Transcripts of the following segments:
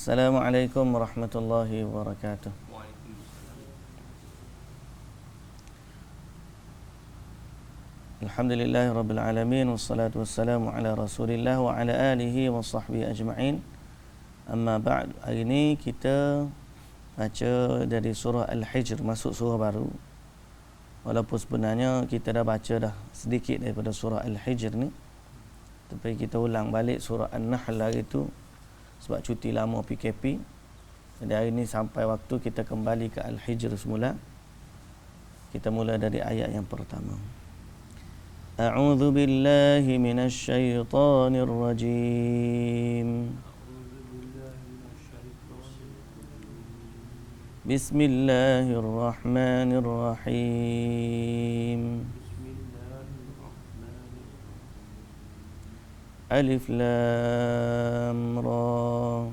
Assalamualaikum warahmatullahi wabarakatuh. Alhamdulillahi rabbil alamin, wassalatu wassalamu ala rasulillah wa ala alihi wa sahbihi ajma'in. Amma ba'd. Hari ini kita baca dari surah Al-Hijr, masuk surah baru. Walaupun sebenarnya kita dah baca dah sedikit daripada surah Al-Hijr ni, tapi kita ulang balik surah An-Nahl hari tu sebab cuti lama PKP. Jadi hari ini sampai waktu kita kembali ke Al-Hijr semula. Kita mula dari ayat yang pertama. A'udzu billahi minasy syaithanir rajim. Bismillahirrahmanirrahim. Alif Lam Ra.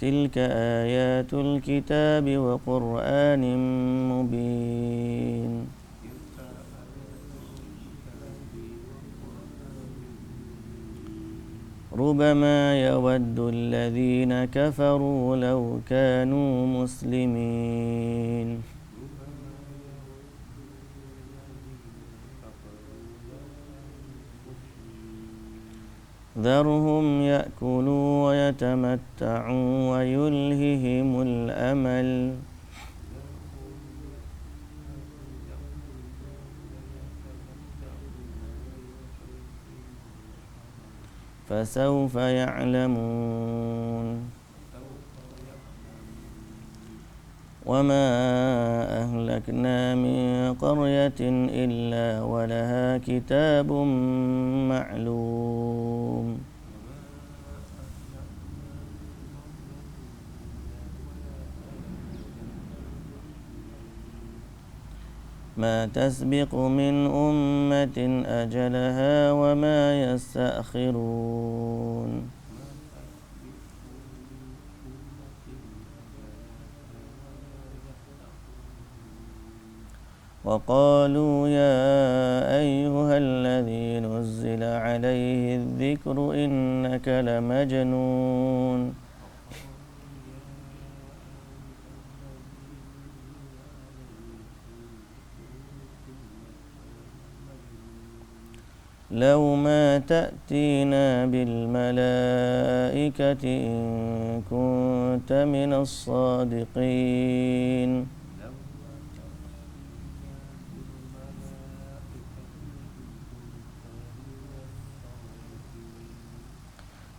Tilka ayatul kitab wa Qur'anin mubin. Rubama yawaddu alladhina kafaru law kanu muslimin. ذرهم يأكلوا ويتمتعوا ويلههم الأمل فسوف يعلمون وما أهلكنا من قرية إلا ولها كتاب معلوم ما تسبق من أمة أجلها وما يستأخرون وقالوا يا أيها الذي نزل عليه الذكر إنك لمجنون لو ما تأتينا بالملائكة إن كنت من الصادقين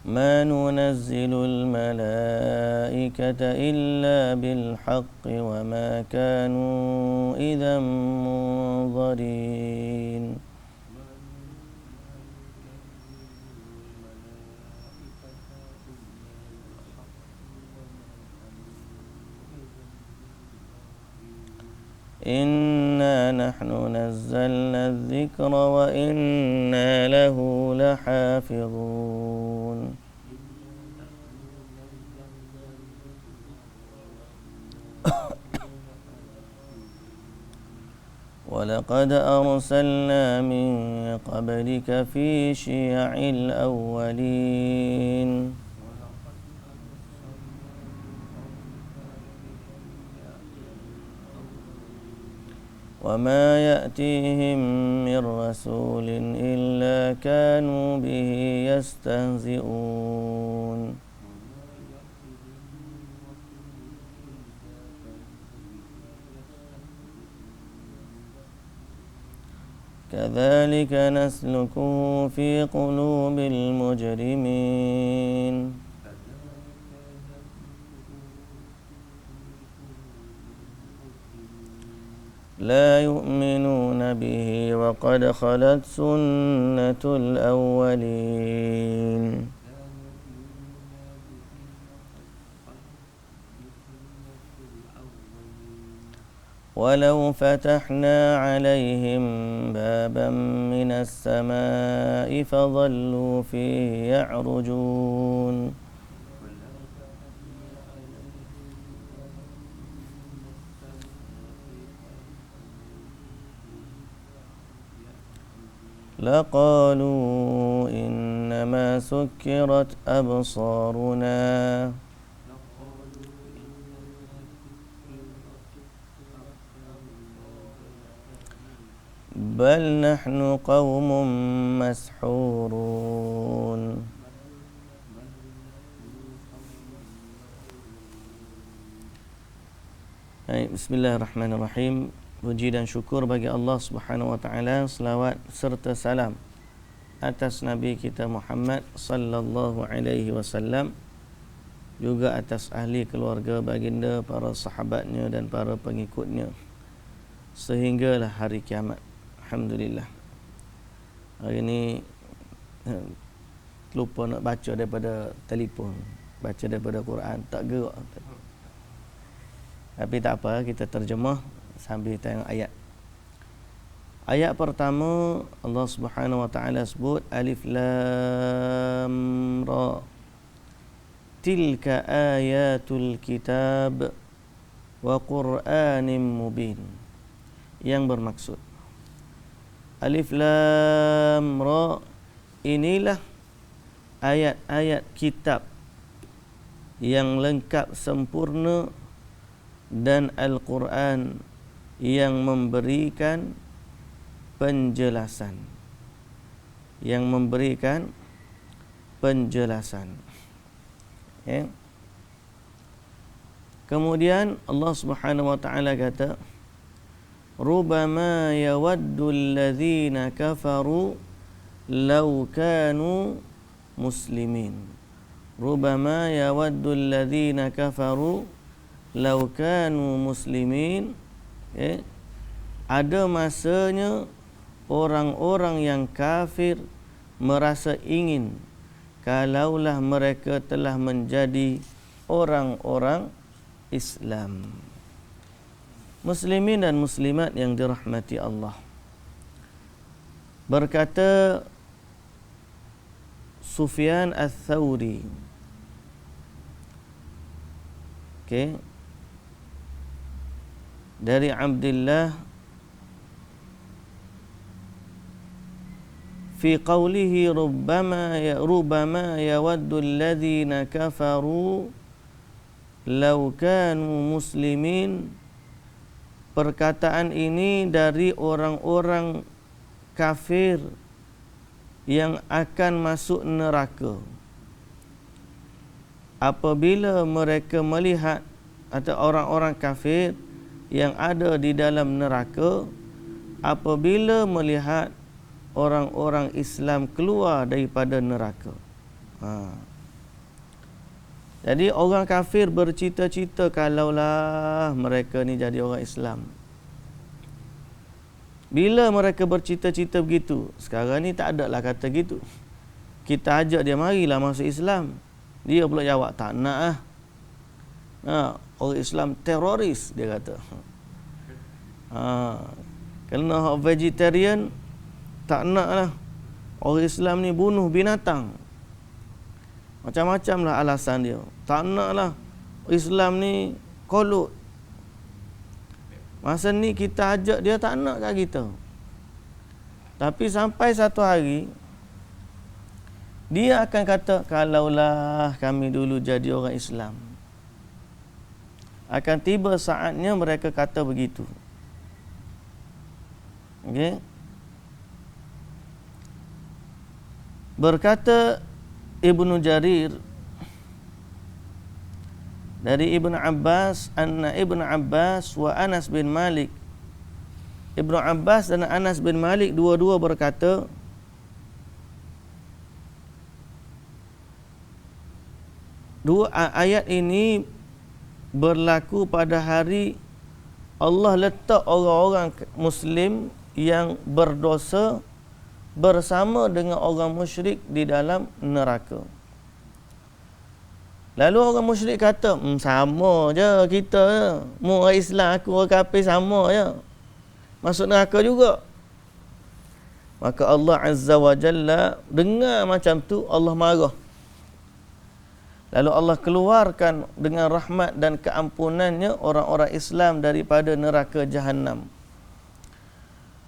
ما ننزل الملائكة إلا بالحق وما كانوا إذا منظرين إنا نحن نزلنا الذكر وإنا له لحافظون ولقد أرسلنا من قبلك في شيع الأولين وما يأتيهم من رسول إلا كانوا به يستهزئون كذلك نسلكه في قلوب المجرمين لا يؤمنون به وقد خلت سنة الأولين ولو فتحنا عليهم بابا من السماء فظلوا فيه يعرجون لقالوا إن إنما سكرت أبصارنا بل نحن قوم مسحورون. Bismillahirrahmanirrahim. Puji dan syukur bagi Allah Subhanahu wa taala, selawat serta salam atas Nabi kita Muhammad sallallahu alaihi wasallam, juga atas ahli keluarga baginda, para sahabatnya dan para pengikutnya sehinggalah hari kiamat. Alhamdulillah. Hari ini lupa nak baca daripada telefon, baca daripada Quran tak gerak. Tapi tak apa, kita terjemah sambil tengok ayat. Ayat pertama Allah Subhanahu wa taala sebut Alif Lam Ra. Tilka ayatul kitab wa Qur'anim mubin. Yang bermaksud Alif Lam Ra, inilah ayat-ayat kitab yang lengkap sempurna dan Al-Quran yang memberikan penjelasan. Ya. Kemudian Allah Subhanahu wa taala kata, Rubama yawaddu alladhina kafaru law kanu muslimin. Rubama yawaddu alladhina kafaru law kanu muslimin. Ada masanya orang-orang yang kafir merasa ingin kalaulah mereka telah menjadi orang-orang Islam. Muslimin dan muslimat yang dirahmati Allah. Berkata Sufyan Ats-Tsauri, dari Abdullah fi qawlihi rubbama yawaddu alladhina kafaru law kanu muslimin. Perkataan ini dari orang-orang kafir yang akan masuk neraka apabila mereka melihat, atau orang-orang kafir yang ada di dalam neraka apabila melihat orang-orang Islam keluar daripada neraka. Jadi orang kafir bercita-cita kalaulah mereka ni jadi orang Islam. Bila mereka bercita-cita begitu, sekarang ni tak ada lah kata gitu. Kita ajak dia, marilah masuk Islam. Dia pula jawab, tak nak orang Islam teroris, dia kata. Kerana vegetarian, tak nak lah orang Islam ni bunuh binatang. Macam-macam lah alasan dia. Tak nak lah Islam ni kolut. Masa ni kita ajak dia, tak nak kat kita. Tapi sampai satu hari dia akan kata, kalaulah kami dulu jadi orang Islam. Akan tiba saatnya mereka kata begitu. Okey. Berkata Ibnu Jarir dari Ibnu Abbas, anna Ibnu Abbas wa Anas bin Malik. Ibnu Abbas dan Anas bin Malik dua-dua berkata, dua ayat ini berlaku pada hari Allah letak orang-orang Muslim yang berdosa bersama dengan orang musyrik di dalam neraka. Lalu orang musyrik kata, sama je kita, mu orang Islam, aku orang kafir, sama je, masuk neraka juga. Maka Allah Azza wa Jalla dengar macam tu, Allah marah. Lalu Allah keluarkan dengan rahmat dan keampunannya orang-orang Islam daripada neraka Jahannam.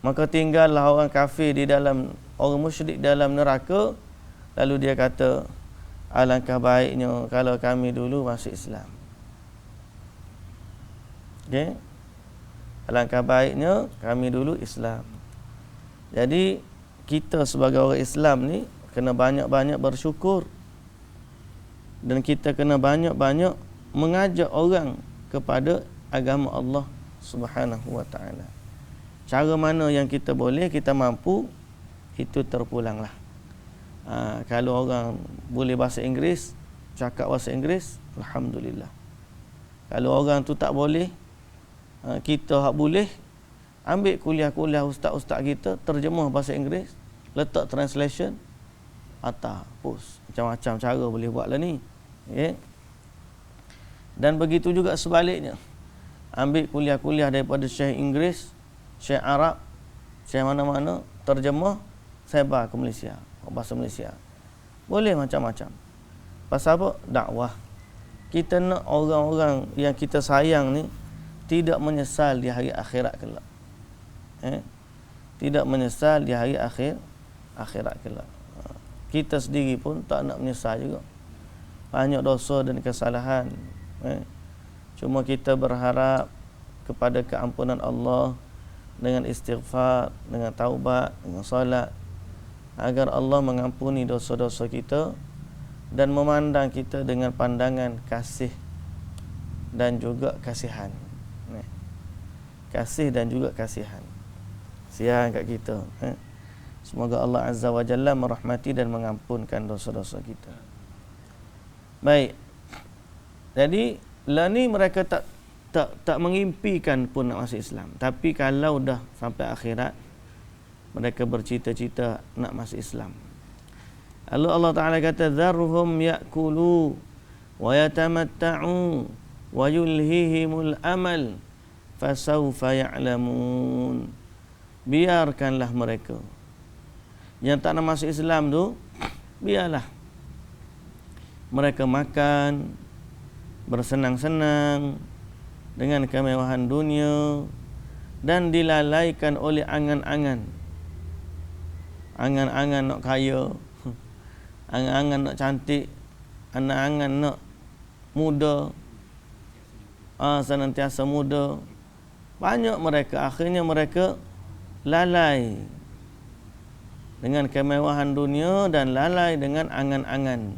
Maka tinggallah orang kafir di dalam, orang musyrik dalam neraka, Lalu dia kata, alangkah baiknya kalau kami dulu masuk Islam. Okay? Alangkah baiknya kami dulu Islam. Jadi kita sebagai orang Islam ni kena banyak-banyak bersyukur. Dan kita kena banyak-banyak mengajak orang kepada agama Allah Subhanahu wa taala. Cara mana yang kita boleh, kita mampu, itu terpulanglah. Kalau orang boleh bahasa Inggeris, cakap bahasa Inggeris, alhamdulillah. Kalau orang tu tak boleh, kita hak boleh, ambil kuliah-kuliah ustaz-ustaz kita, terjemah bahasa Inggeris, letak translation, post. Macam-macam cara boleh buat lah ni. Okay? Dan begitu juga sebaliknya. Ambil kuliah-kuliah daripada Syekh Inggeris, Syekh Arab, Syekh mana-mana, terjemah, sebar ke Malaysia, bahasa Malaysia. Boleh macam-macam. Pasal apa? Dakwah. Kita nak orang-orang yang kita sayang ni tidak menyesal di hari akhirat kelak. Tidak menyesal di hari akhirat kelak. Kita sendiri pun tak nak menyesal juga. Banyak dosa dan kesalahan. Cuma kita berharap kepada keampunan Allah dengan istighfar, dengan taubat, dengan salat, agar Allah mengampuni dosa-dosa kita dan memandang kita dengan pandangan kasih dan juga kasihan. Kasih dan juga kasihan. Siang kat kita. Semoga Allah Azza wa Jalla merahmati dan mengampunkan dosa-dosa kita. Baik. Jadi lah ni mereka tak mengimpikan pun nak masuk Islam. Tapi kalau dah sampai akhirat, mereka bercita-cita nak masuk Islam. Lalu Allah Ta'ala kata, "Dharhum ya'kulu wa yatamatta'u wa yulhihimul amal fasawfa ya'lamun." Biarkanlah mereka yang tak nak masuk Islam tu, biarlah mereka makan, bersenang-senang dengan kemewahan dunia dan dilalaikan oleh angan-angan. Angan-angan nak kaya, angan-angan nak cantik, angan-angan nak muda, senantiasa muda. Banyak mereka, akhirnya mereka lalai dengan kemewahan dunia dan lalai dengan angan-angan.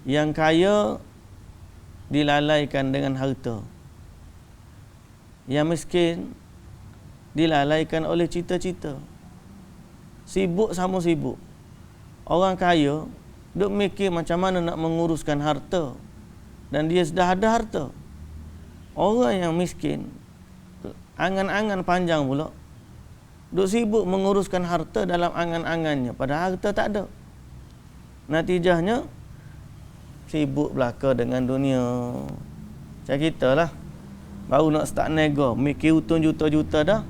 Yang kaya dilalaikan dengan harta. Yang miskin dilalaikan oleh cita-cita. Sibuk sama sibuk. Orang kaya duk mikir macam mana nak menguruskan harta, dan dia sudah ada harta. Orang yang miskin, angan-angan panjang pula, duk sibuk menguruskan harta dalam angan-angannya, padahal harta tak ada. Natijahnya sibuk belaka dengan dunia. Macam kita lah, baru nak start nego, mikir hutang juta-juta dah.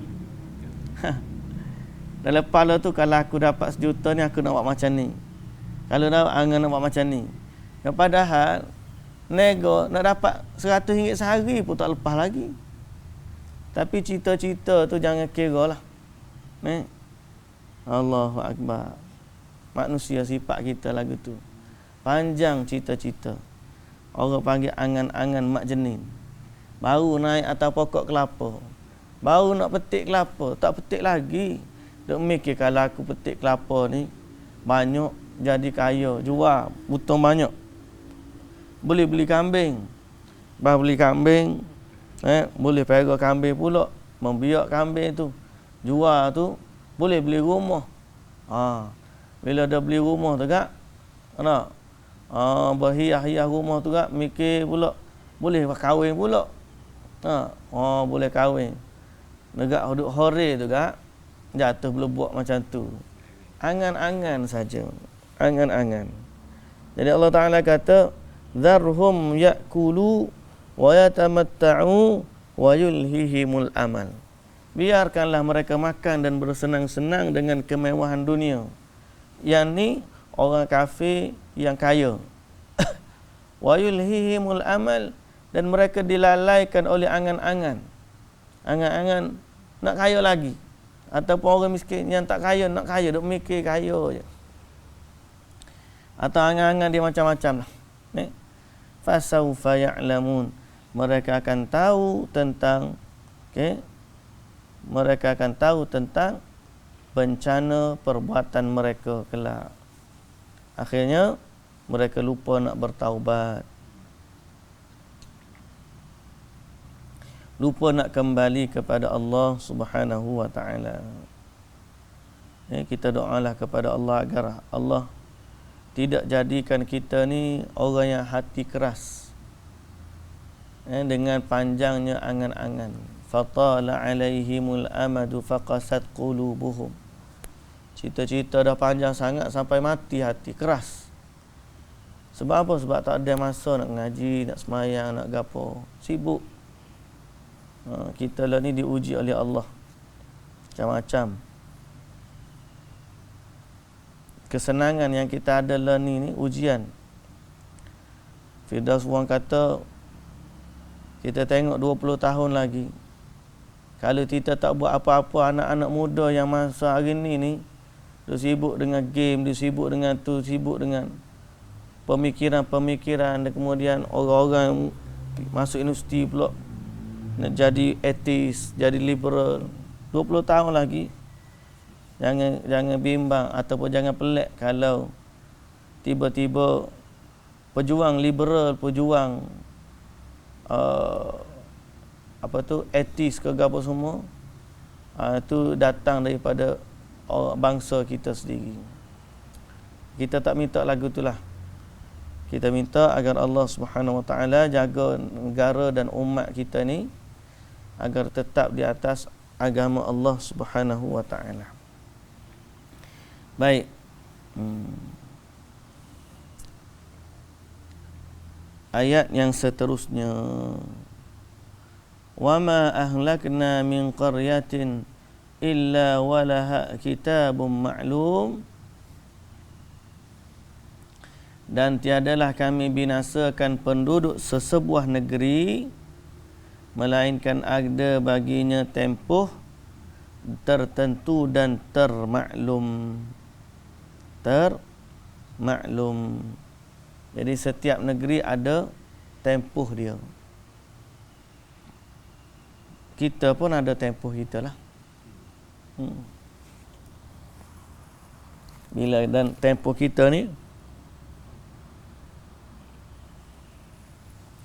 Dalam kepala tu, kalau aku dapat 1 juta ni, aku nak buat macam ni. Kalau dah angan nak buat macam ni. Padahal nego nak dapat RM100 sehari pun tak lepas lagi. Tapi cita-cita tu jangan kira lah. Allahu Akbar. Manusia sifat kita lagu tu. Panjang cita-cita. Orang panggil angan-angan mak jenin. Baru naik atas pokok kelapa, baru nak petik kelapa, tak petik lagi. Duk mikir, kalau aku petik kelapa ni banyak, jadi kaya, jual butong banyak, boleh beli kambing. Beli kambing, boleh pera kambing pula, membiak kambing tu, jual tu, boleh beli rumah. Bila dah beli rumah tu kak, nak berhias-hias rumah tu kak, mikir pula boleh kahwin pula. Boleh kahwin. Negak duduk hore tu kak, jatuh boleh buat macam tu. Angan-angan saja. Angan-angan. Jadi Allah Ta'ala kata, "Dharhum ya'kulu wa yatamatta'u wa yulhihimul amal." Biarkanlah mereka makan dan bersenang-senang dengan kemewahan dunia. Yang ni orang kafir yang kaya. Wa yulhihimul amal, dan mereka dilalaikan oleh angan-angan. Angan-angan nak kaya lagi. Ataupun orang miskin yang tak kaya nak kaya, duk mikir kaya je. atau angan-angan dia macam-macam lah. Fasawfa ya'lamun, mereka akan tahu tentang mereka akan tahu tentang bencana perbuatan mereka kelak. Akhirnya mereka lupa nak bertaubat, lupa nak kembali kepada Allah Subhanahu wa taala. Kita doalah kepada Allah agar Allah tidak jadikan kita ni orang yang hati keras dengan panjangnya angan-angan. Fatala alaihimul amadu faqasat qulubuhum, cita-cita dah panjang sangat sampai mati hati, keras. Sebab apa? Sebab tak ada masa nak ngaji, nak semayang, nak gapo, sibuk. Kita lah ni diuji oleh Allah macam-macam. Kesenangan yang kita ada lah ni ujian. Firdaus orang kata, kita tengok 20 tahun lagi, kalau kita tak buat apa-apa, anak-anak muda yang masa hari ni dia sibuk dengan game, dia sibuk dengan tu, sibuk dengan pemikiran-pemikiran, dan kemudian orang-orang masuk universiti pula nak jadi ateis, jadi liberal. 20 tahun lagi, jangan bimbang ataupun jangan pelik kalau tiba-tiba pejuang liberal, pejuang ateis ke apa semua, itu datang daripada bangsa kita sendiri. Kita tak minta lagu itulah. Kita minta agar Allah Subhanahu wa taala jaga negara dan umat kita ni agar tetap di atas agama Allah Subhanahu wa taala. Baik. Ayat yang seterusnya, wa ma ahlakna min qaryatin illa walaha kitabun ma'lum, dan tiadalah kami binasakan penduduk sesebuah negeri melainkan ada baginya tempoh tertentu dan termaklum. Jadi setiap negeri ada tempoh dia. Kita pun ada tempoh kita lah. Bila dan tempoh kita ni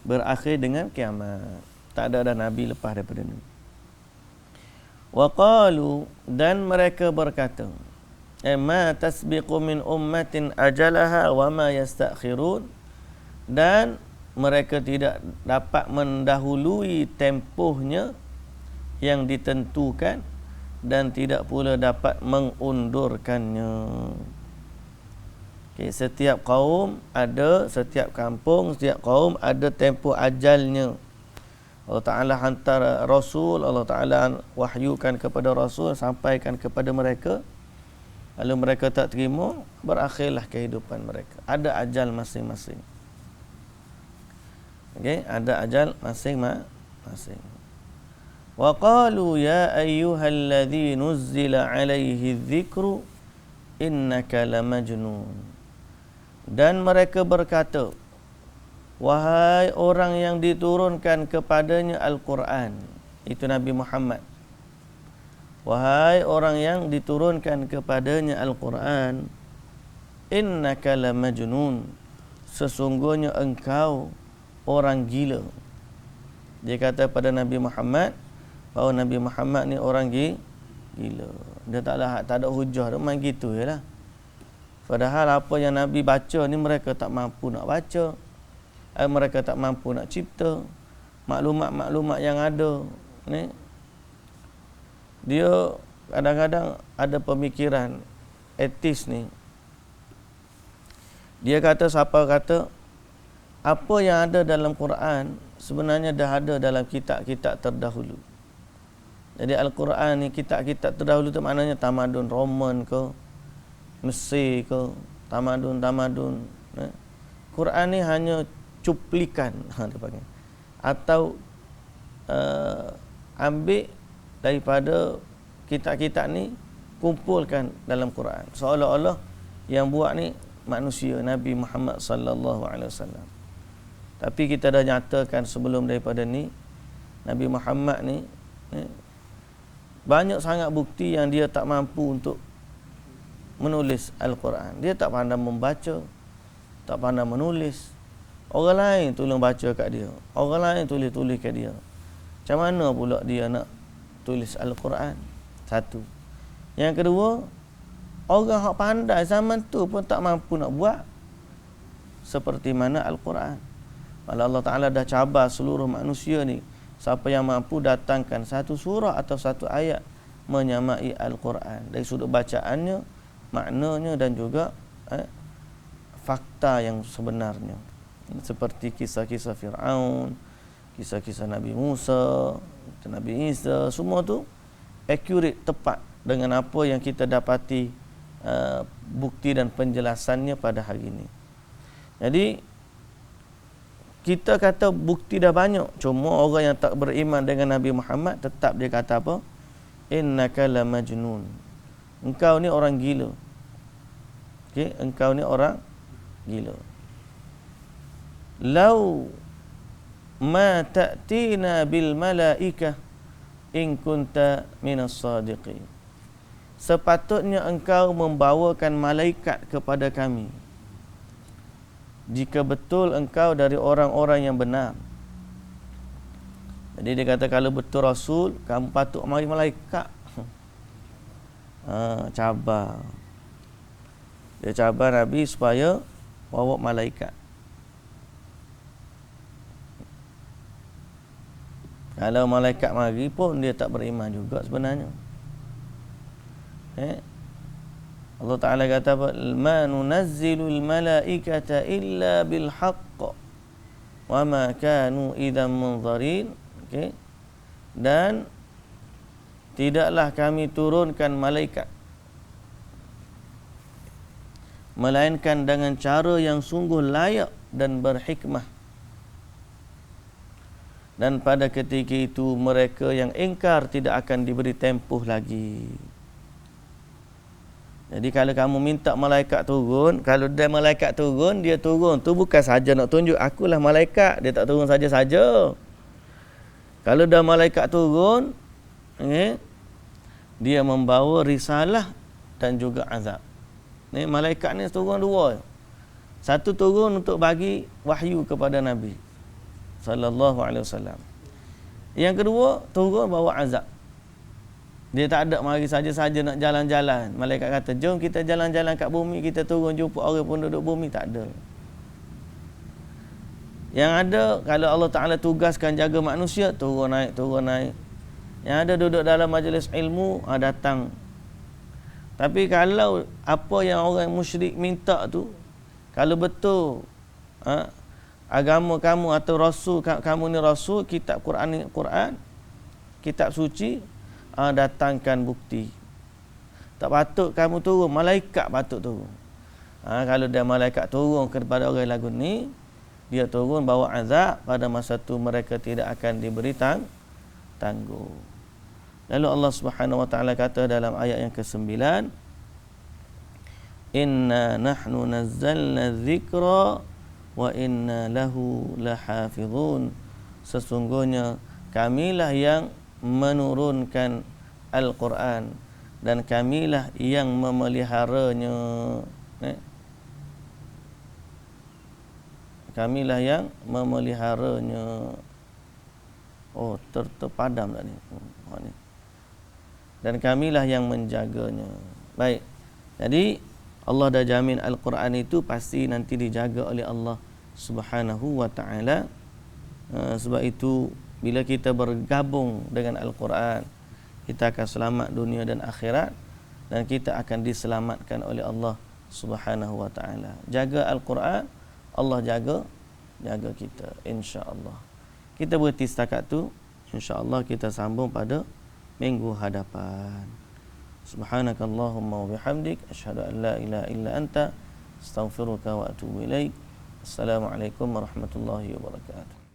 berakhir dengan kiamat. Tak ada nabi lepas daripada ni. Wa qalu, dan mereka berkata, ma tasbiqu min ummatin ajalaha wa ma yastakhirun, dan mereka tidak dapat mendahului tempohnya yang ditentukan dan tidak pula dapat mengundurkannya. Setiap kaum ada, setiap kampung, setiap kaum ada tempoh ajalnya. Allah Ta'ala hantar Rasul, Allah Ta'ala wahyukan kepada Rasul, sampaikan kepada mereka. Lalu mereka tak terima, berakhirlah kehidupan mereka. Ada ajal masing-masing. Ada ajal masing-masing. Wa qalu ya ayyuhalladzi nuzzila alaihi dzikru innaka lamajnun. Dan mereka berkata, wahai orang yang diturunkan kepadanya Al-Quran, itu Nabi Muhammad. Wahai orang yang diturunkan kepadanya Al-Quran, innaka lamajnun, sesungguhnya engkau orang gila. Dia kata pada Nabi Muhammad bahawa Nabi Muhammad ni orang gila. Dia tak ada hujah, dia main gitu je lah. Padahal apa yang Nabi baca ni mereka tak mampu nak baca, mereka tak mampu nak cipta. Maklumat-maklumat yang ada ni, dia kadang-kadang ada pemikiran etis ni. Dia kata, siapa kata apa yang ada dalam Quran sebenarnya dah ada dalam kitab-kitab terdahulu. Jadi Al-Quran ni, kitab-kitab terdahulu tu maknanya tamadun Roman ke, Mesir ke, tamadun-tamadun. Quran ni hanya cuplikan, dia panggil, atau ambil daripada kitab-kitab ni, kumpulkan dalam Quran. Seolah-olah yang buat ni manusia Nabi Muhammad sallallahu alaihi wasallam. Tapi kita dah nyatakan sebelum daripada ni, Nabi Muhammad ni banyak sangat bukti yang dia tak mampu untuk menulis Al-Quran. Dia tak pandai membaca, tak pandai menulis. Orang lain tolong baca kat dia, orang lain tulis-tulis kat dia. Macam mana pula dia nak tulis Al-Quran? Satu. Yang kedua, orang yang pandai zaman tu pun tak mampu nak buat seperti mana Al-Quran. Kalau Allah Ta'ala dah cabar seluruh manusia ni, siapa yang mampu datangkan satu surah atau satu ayat menyamai Al-Quran dari sudut bacaannya, maknanya dan juga fakta yang sebenarnya. Seperti kisah-kisah Fir'aun, kisah-kisah Nabi Musa, Nabi Isa, semua tu accurate, tepat dengan apa yang kita dapati bukti dan penjelasannya pada hari ini. Jadi kita kata bukti dah banyak, cuma orang yang tak beriman dengan Nabi Muhammad tetap dia kata apa? Innaka la majnun. Engkau ni orang gila. Okey, engkau ni orang gila. Lau ma ta'tina bil malaikah in kunta minas sadiqin. Sepatutnya engkau membawakan malaikat kepada kami jika betul engkau dari orang-orang yang benar. Jadi dia kata kalau betul Rasul, kamu patut mari malaikat. Cabar. Dia cabar Nabi supaya bawa malaikat. Kalau malaikat mari pun dia tak beriman juga sebenarnya. Allah Ta'ala kata apa? Ma nunazzilul malaikata illa bil haqq wa ma kanu idzan munzarin. Okey. Dan tidaklah kami turunkan malaikat melainkan dengan cara yang sungguh layak dan berhikmah. Dan pada ketika itu mereka yang ingkar tidak akan diberi tempoh lagi. Jadi kalau kamu minta malaikat turun, kalau dia malaikat turun, dia turun tu bukan saja nak tunjuk akulah malaikat, dia tak turun saja-saja. Kalau dah malaikat turun, dia membawa risalah dan juga azab. Ni malaikat ni turun dua. Satu turun untuk bagi wahyu kepada Nabi sallallahu alaihi wasallam. Yang kedua, turun bawa azab. Dia tak ada mari saja-saja nak jalan-jalan. Malaikat kata, jom kita jalan-jalan kat bumi, kita turun jumpa orang penduduk bumi. Tak ada. Yang ada, kalau Allah Ta'ala tugaskan jaga manusia, turun naik, turun naik. Yang ada duduk dalam majlis ilmu, datang. Tapi kalau apa yang orang musyrik minta tu, kalau betul agama kamu atau rasul kamu ni rasul, kitab Quran ni Quran, kitab suci, datangkan bukti. Tak patut kamu turun, malaikat patut turun. Kalau dia malaikat turun kepada orang lagu ni, dia turun bawa azab, pada masa tu mereka tidak akan diberi tangguh. Lalu Allah Subhanahu wa taala kata dalam ayat yang ke-9, inna nahnu nazzalna dzikra wa inna lahu lahafizun. Sesungguhnya kamilah yang menurunkan Al-Quran dan kamilah yang memeliharanya. Kamilah yang memeliharanya. Terpadam tak ni? Dan kamilah yang menjaganya. Baik. Jadi Allah dah jamin Al-Quran itu pasti nanti dijaga oleh Allah Subhanahu wa ta'ala. Sebab itu bila kita bergabung dengan Al-Quran, kita akan selamat dunia dan akhirat, dan kita akan diselamatkan oleh Allah Subhanahu wa ta'ala. Jaga Al-Quran, Allah jaga kita, insya-Allah. Kita berhenti setakat tu. Insya-Allah kita sambung pada minggu hadapan. Subhanakallahumma wa bihamdik, asyhadu an la ilaha illa anta, astaghfiruka wa atubu ilaik. Assalamualaikum warahmatullahi wabarakatuh.